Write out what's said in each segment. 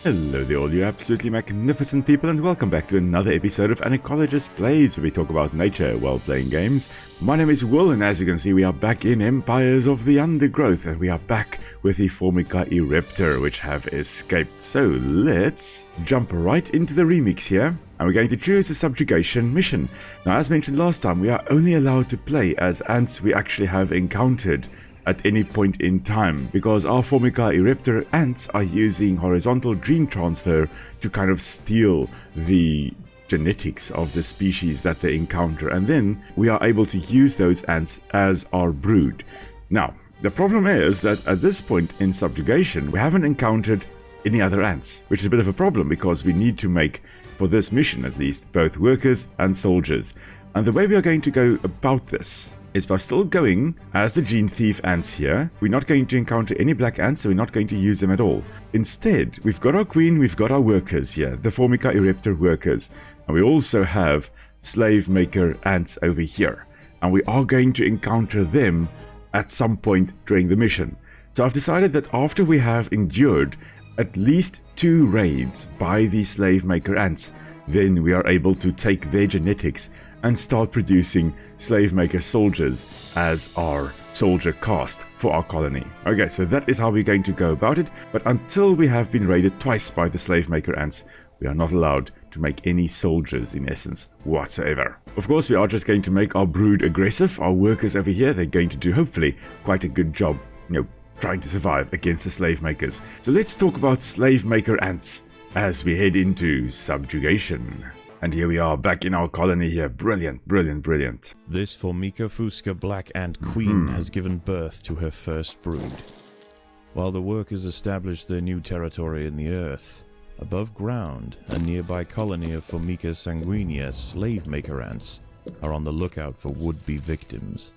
Hello there all you absolutely magnificent people, and welcome back to another episode of An Ecologist Plays, where we talk about nature while playing games. My name is Will, and as you can see we are back in Empires of the Undergrowth, and we are back with the Formica Ereptor, which have escaped. So let's jump right into the remix here, and we're going to choose a subjugation mission. Now, as mentioned last time, we are only allowed to play as ants we actually have encountered at any point in time, because our Formica Ereptor ants are using horizontal gene transfer to kind of steal the genetics of the species that they encounter, and then we are able to use those ants as our brood. Now, the problem is that at this point in subjugation, we haven't encountered any other ants, which is a bit of a problem because we need to make, for this mission at least, both workers and soldiers. And the way we are going to go about this is by still going as the gene thief ants here. We're not going to encounter any black ants, so we're not going to use them at all. Instead, we've got our queen, we've got our workers here, the Formica Ereptor workers, and we also have Slavemaker Ants over here, and we are going to encounter them at some point during the mission. So I've decided that after we have endured at least 2 raids by the Slavemaker Ants, then we are able to take their genetics and start producing Slavemaker soldiers as our soldier cast for our colony. Okay, so that is how we're going to go about it, but until we have been raided twice by the Slavemaker Ants, we are not allowed to make any soldiers in essence whatsoever. Of course, we are just going to make our brood aggressive. Our workers over here, they're going to do hopefully quite a good job, trying to survive against the slave makers. So let's talk about Slavemaker Ants as we head into subjugation. And here we are back in our colony here. Brilliant, brilliant, brilliant. This Formica Fusca black ant queen has given birth to her first brood. While the workers establish their new territory in the earth, above ground, a nearby colony of Formica Sanguinia Slavemaker ants are on the lookout for would-be victims.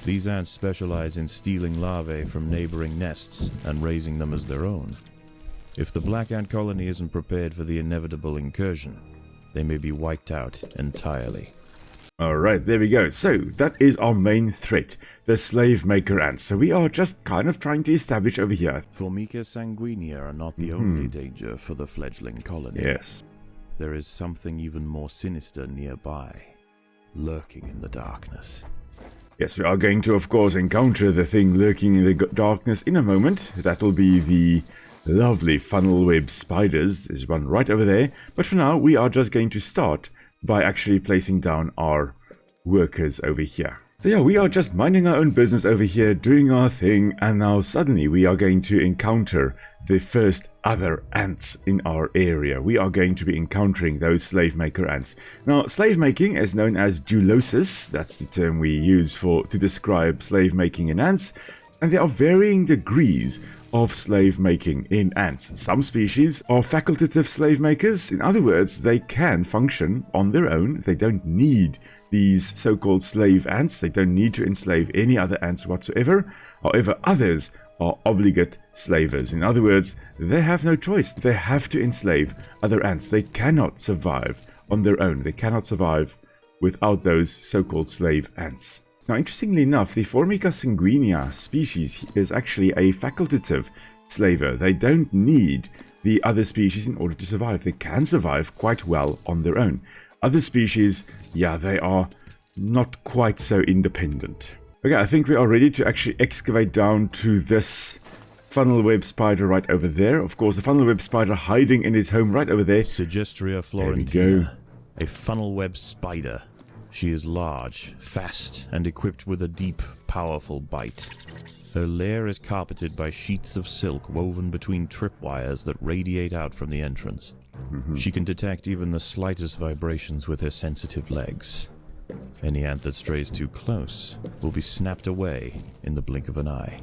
These ants specialize in stealing larvae from neighboring nests and raising them as their own. If the black ant colony isn't prepared for the inevitable incursion, they may be wiped out entirely. Alright, there we go. So, that is our main threat, the Slavemaker Ants. So we are just kind of trying to establish over here. Formica Sanguinia are not the only danger for the fledgling colony. Yes. There is something even more sinister nearby, lurking in the darkness. Yes, we are going to, of course, encounter the thing lurking in the darkness in a moment. That will be the lovely funnel web spiders. There's one right over there. But for now, we are just going to start by actually placing down our workers over here. So yeah, we are just minding our own business over here, doing our thing, and now suddenly we are going to encounter the first other ants in our area. We are going to be encountering those Slavemaker Ants. Now, slave making is known as dulosis. That's the term we use to describe slave making in ants. And there are varying degrees of slave making in ants. Some species are facultative slave makers. In other words, they can function on their own. They don't need these so-called slave ants. They don't need to enslave any other ants whatsoever. However, others are obligate slavers. In other words, they have no choice. They have to enslave other ants. They cannot survive on their own. They cannot survive without those so-called slave ants. Now, interestingly enough, the Formica Sanguinia species is actually a facultative slaver. They don't need the other species in order to survive. They can survive quite well on their own. Other species, yeah, they are not quite so independent. Okay, I think we are ready to actually excavate down to this funnel web spider right over there. Of course, the funnel web spider hiding in his home right over there. Sigistria florentina, a funnel web spider. She is large, fast, and equipped with a deep, powerful bite. Her lair is carpeted by sheets of silk woven between tripwires that radiate out from the entrance. She can detect even the slightest vibrations with her sensitive legs. Any ant that strays too close will be snapped away in the blink of an eye.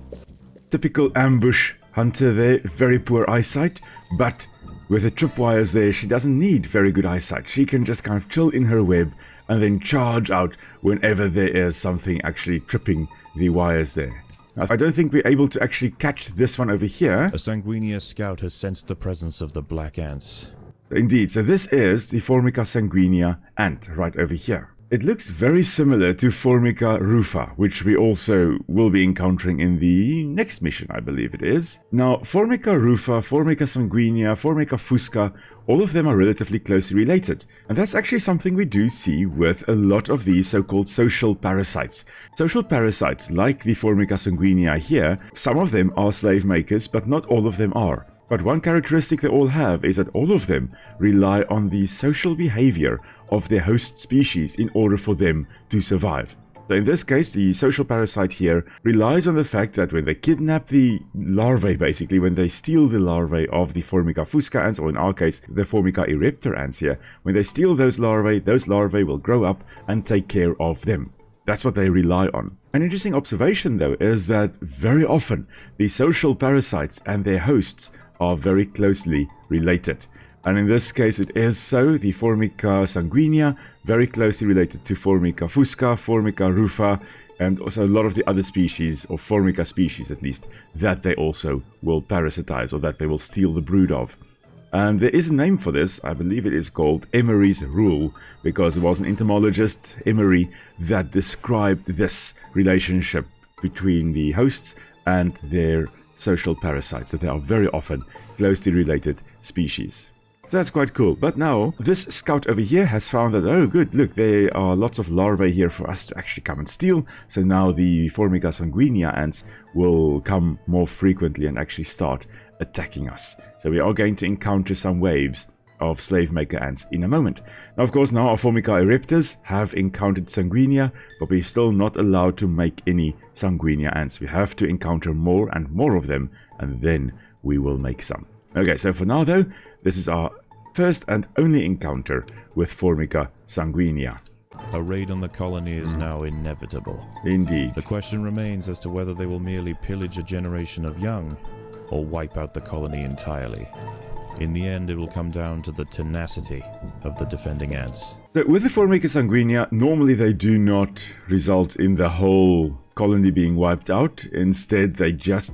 Typical ambush hunter there, very poor eyesight, but with the tripwires there, she doesn't need very good eyesight. She can just kind of chill in her web and then charge out whenever there is something actually tripping the wires there. Now, I don't think we're able to actually catch this one over here. A Sanguinia scout has sensed the presence of the black ants. Indeed, so this is the Formica Sanguinia ant right over here. It looks very similar to Formica rufa, which we also will be encountering in the next mission, I believe it is. Now, Formica rufa, Formica sanguinia, Formica fusca, all of them are relatively closely related. And that's actually something we do see with a lot of these so-called social parasites. Social parasites, like the Formica sanguinia here, some of them are slave makers, but not all of them are. But one characteristic they all have is that all of them rely on the social behavior of their host species in order for them to survive. So in this case, the social parasite here relies on the fact that when they kidnap the larvae, basically, when they steal the larvae of the Formica fusca ants, or in our case, the Formica Ereptor ants here, when they steal those larvae will grow up and take care of them. That's what they rely on. An interesting observation, though, is that very often the social parasites and their hosts are very closely related. And in this case it is so. The Formica sanguinia, very closely related to Formica fusca, Formica rufa, and also a lot of the other species, or Formica species at least, that they also will parasitize, or that they will steal the brood of. And there is a name for this. I believe it is called Emery's rule, because it was an entomologist, Emery, that described this relationship between the hosts and their social parasites, that they are very often closely related species. So that's quite cool. But now, this scout over here has found that, oh good, look, there are lots of larvae here for us to actually come and steal. So now the Formica sanguinia ants will come more frequently and actually start attacking us. So we are going to encounter some waves of Slavemaker ants in a moment. Now, of course, now our Formica ereptors have encountered sanguinia, but we're still not allowed to make any sanguinia ants. We have to encounter more and more of them, and then we will make some. Okay, so for now, though, this is our first and only encounter with Formica sanguinia. A raid on the colony is now inevitable. Indeed. The question remains as to whether they will merely pillage a generation of young, or wipe out the colony entirely. In the end, it will come down to the tenacity of the defending ants. So with the Formica sanguinia, normally they do not result in the whole colony being wiped out. Instead, they just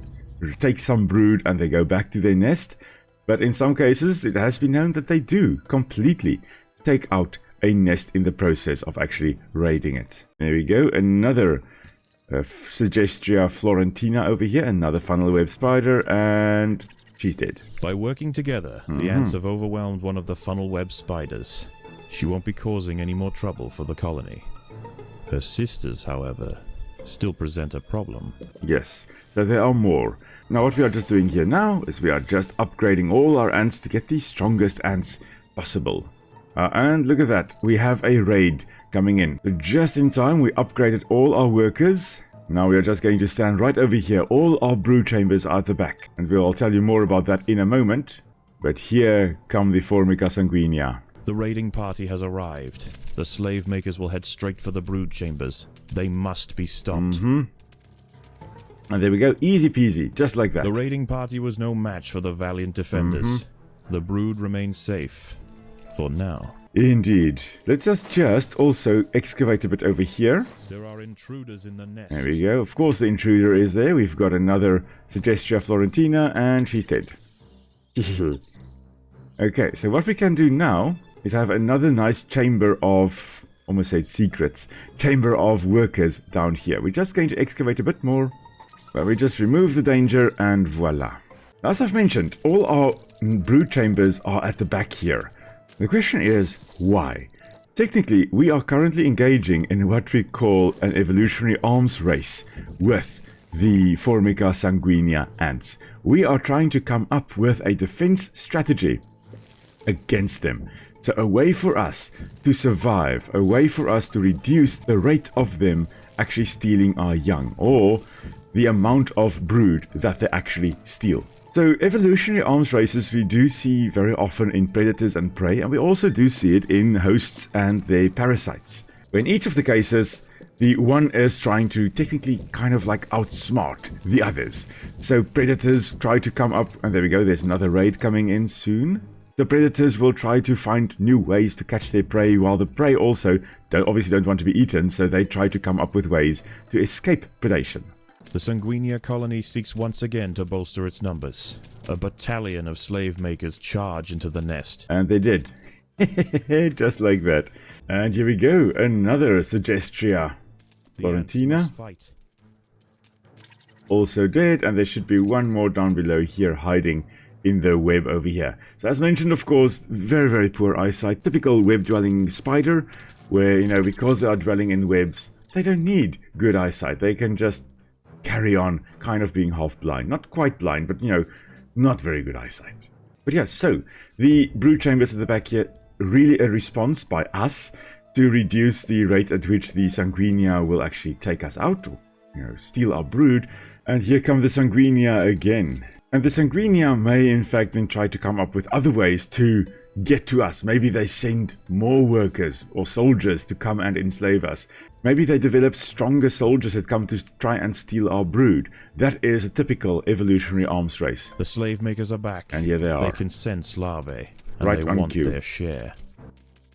take some brood and they go back to their nest. But in some cases, it has been known that they do completely take out a nest in the process of actually raiding it. There we go, another Suggestia florentina over here, another funnel web spider, and she's dead. By working together, the ants have overwhelmed one of the funnel web spiders. She won't be causing any more trouble for the colony. Her sisters, however, still present a problem. Yes, so there are more. Now what we are just doing here now is we are just upgrading all our ants to get the strongest ants possible. And look at that, we have a raid coming in. So just in time, we upgraded all our workers. Now we are just going to stand right over here. All our brood chambers are at the back, and I'll tell you more about that in a moment. But here come the Formica sanguinia. The raiding party has arrived. The slave makers will head straight for the brood chambers. They must be stopped. And there we go, easy peasy, just like that. The raiding party was no match for the valiant defenders. The brood remains safe. For now. Indeed. Let's just also excavate a bit over here. There are intruders in the nest. There we go. Of course the intruder is there. We've got another Suggestia florentina, and she's dead. Okay, so what we can do now is have another nice chamber of, almost said secrets, chamber of workers down here. We're just going to excavate a bit more. Well, we just remove the danger, and voila. As I've mentioned, all our brood chambers are at the back here. The question is, why? Technically, we are currently engaging in what we call an evolutionary arms race with the Formica sanguinia ants. We are trying to come up with a defense strategy against them. So a way for us to survive, a way for us to reduce the rate of them actually stealing our young, or the amount of brood that they actually steal. So evolutionary arms races we do see very often in predators and prey, and we also do see it in hosts and their parasites. In each of the cases, the one is trying to technically kind of like outsmart the others. So predators try to come up, and there we go, there's another raid coming in soon. The predators will try to find new ways to catch their prey, while the prey also obviously don't want to be eaten, so they try to come up with ways to escape predation. The Sanguinia colony seeks once again to bolster its numbers. A battalion of slave makers charge into the nest. And they did. Just like that. And here we go, another Suggestria. The ants Florentina. must fight. Also dead, and there should be one more down below here hiding in the web over here. So as mentioned, of course, very, very poor eyesight. Typical web-dwelling spider, where, you know, because they are dwelling in webs, they don't need good eyesight. They can just carry on kind of being half blind. Not quite blind, but, you know, not very good eyesight. But yeah, so the brood chambers at the back here, really a response by us to reduce the rate at which the sanguinea will actually take us out, or, you know, steal our brood. And here come the sanguinea again. And the sanguinea may in fact then try to come up with other ways to get to us. Maybe they send more workers or soldiers to come and enslave us. Maybe they develop stronger soldiers that come to try and steal our brood. That is a typical evolutionary arms race. The slave makers are back. And here they are. They can sense larvae, and Right they on want cue. their share.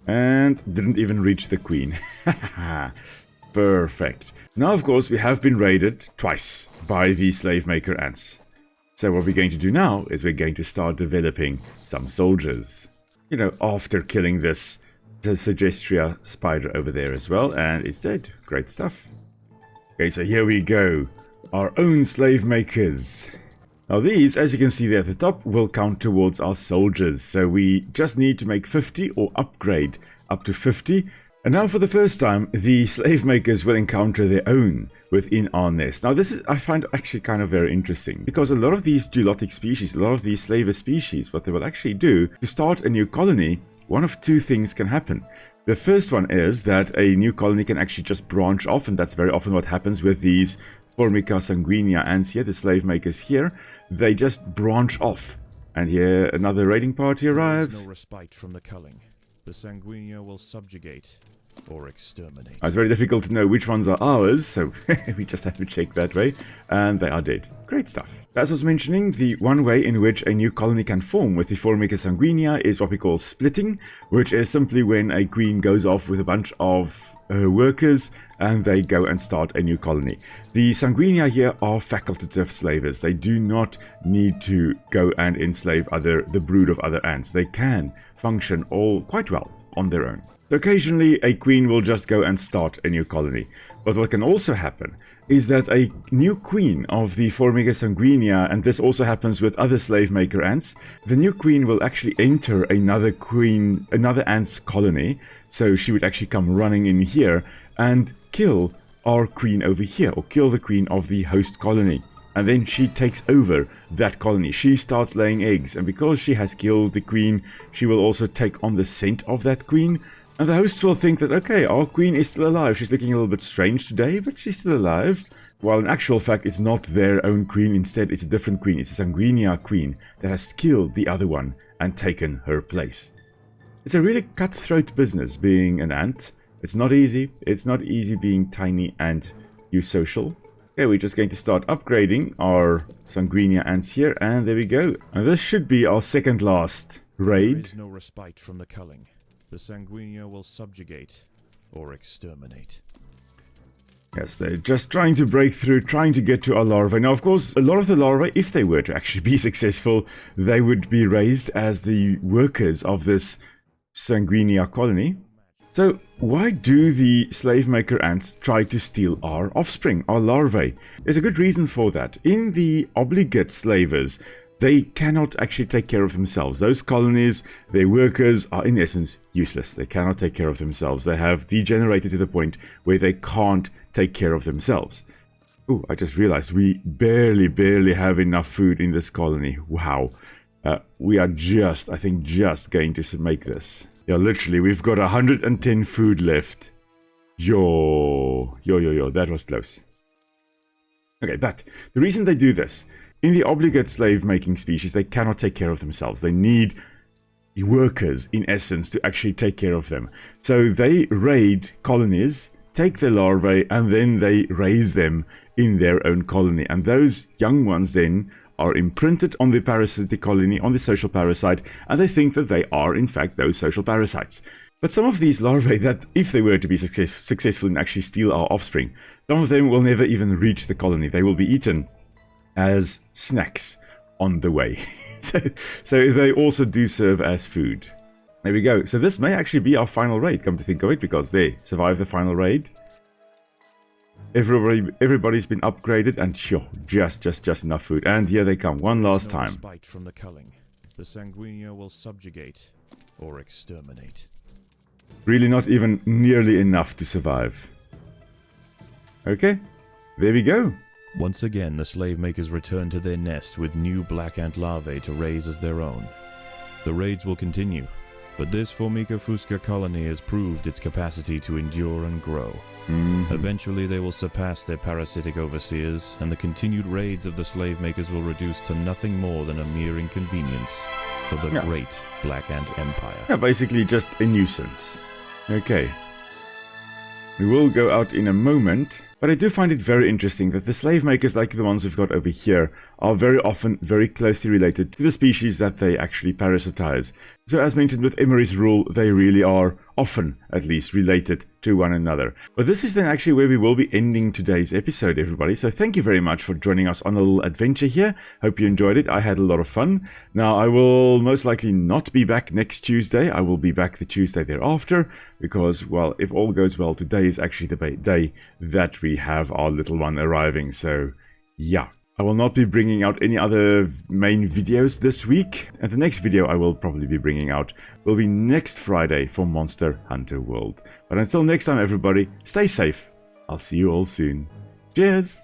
And didn't even reach the queen. Perfect. Now, of course, we have been raided twice by the Slavemaker Ants. So what we're going to do now is we're going to start developing some soldiers. You know, after killing this the Suggestria spider over there as well. And it's dead. Great stuff. Okay, so here we go. Our own slave makers. Now these, as you can see there at the top, will count towards our soldiers. So we just need to make 50 or upgrade up to 50. And now for the first time, the slave makers will encounter their own within our nest. Now this is, I find actually kind of very interesting, because a lot of these dulotic species, a lot of these slaver species, what they will actually do to start a new colony, one of two things can happen. The first one is that a new colony can actually just branch off, and that's very often what happens with these Formica Sanguinia ants here, the slave makers here. They just branch off. And here another raiding party arrives. There is no respite from the culling. The sanguinea will subjugate or exterminate. It's very difficult to know which ones are ours, so we just have to check that way. And they are dead. Great stuff. As I was mentioning, the one way in which a new colony can form with the Formica Sanguinia is what we call splitting, which is simply when a queen goes off with a bunch of her workers and they go and start a new colony. The Sanguinia here are facultative slavers. They do not need to go and enslave the brood of other ants. They can function all quite well on their own. Occasionally, a queen will just go and start a new colony. But what can also happen is that a new queen of the Formica Sanguinia, and this also happens with other Slavemaker ants, the new queen will actually enter another ant's colony. So she would actually come running in here and kill our queen over here, or kill the queen of the host colony. And then she takes over that colony. She starts laying eggs, and because she has killed the queen, she will also take on the scent of that queen. And the hosts will think that, okay, our queen is still alive. She's looking a little bit strange today, but she's still alive. While in actual fact, it's not their own queen. Instead, it's a different queen. It's a Sanguinia queen that has killed the other one and taken her place. It's a really cutthroat business being an ant. It's not easy. It's not easy being tiny and eusocial. Okay, we're just going to start upgrading our Sanguinia ants here, and there we go. And this should be our second last raid. There is no respite from the culling. The sanguinea will subjugate or exterminate. Yes, they're just trying to break through, trying to get to our larvae. Now, of course, a lot of the larvae, if they were to actually be successful, they would be raised as the workers of this Sanguinia colony. So, why do the Slavemaker ants try to steal our offspring, our larvae? There's a good reason for that. In the obligate slavers, they cannot actually take care of themselves. Those colonies, their workers are in essence useless. They cannot take care of themselves. They have degenerated to the point where they can't take care of themselves. Oh, I just realized we barely have enough food in this colony. Wow. We are just, I think, just going to make this. Yeah, literally, we've got 110 food left. Yo, that was close. Okay, but the reason they do this, in the obligate slave-making species, they cannot take care of themselves. They need workers, in essence, to actually take care of them. So they raid colonies, take the larvae, and then they raise them in their own colony. And those young ones then are imprinted on the parasitic colony, on the social parasite, and they think that they are, in fact, those social parasites. But some of these larvae that, if they were to be successful and actually steal our offspring, some of them will never even reach the colony. They will be eaten as snacks on the way. So they also do serve as food. There we go. So this may actually be our final raid, come to think of it, because they survived the final raid. Everybody's been upgraded, and sure, just enough food. And here they come, one last time. Respite from the culling. The sanguinea will subjugate or exterminate. Really not even nearly enough to survive. Okay, there we go. Once again, the Slavemakers return to their nest with new black ant larvae to raise as their own. The raids will continue, but this Formica fusca colony has proved its capacity to endure and grow. Eventually they will surpass their parasitic overseers, and the continued raids of the Slavemakers will reduce to nothing more than a mere inconvenience for the great Black Ant Empire. Yeah, basically just a nuisance. Okay. We will go out in a moment, but I do find it very interesting that the slave makers, like the ones we've got over here, are very often very closely related to the species that they actually parasitize. So as mentioned with Emery's rule, they really are often, at least, related to one another. But this is then actually where we will be ending today's episode, everybody. So thank you very much for joining us on a little adventure here. Hope you enjoyed it. I had a lot of fun. Now, I will most likely not be back next Tuesday. I will be back the Tuesday thereafter because, well, if all goes well, today is actually the day that we have our little one arriving. So, yeah. I will not be bringing out any other main videos this week, and the next video I will probably be bringing out will be next Friday for Monster Hunter World. But until next time, everybody, stay safe. I'll see you all soon. Cheers!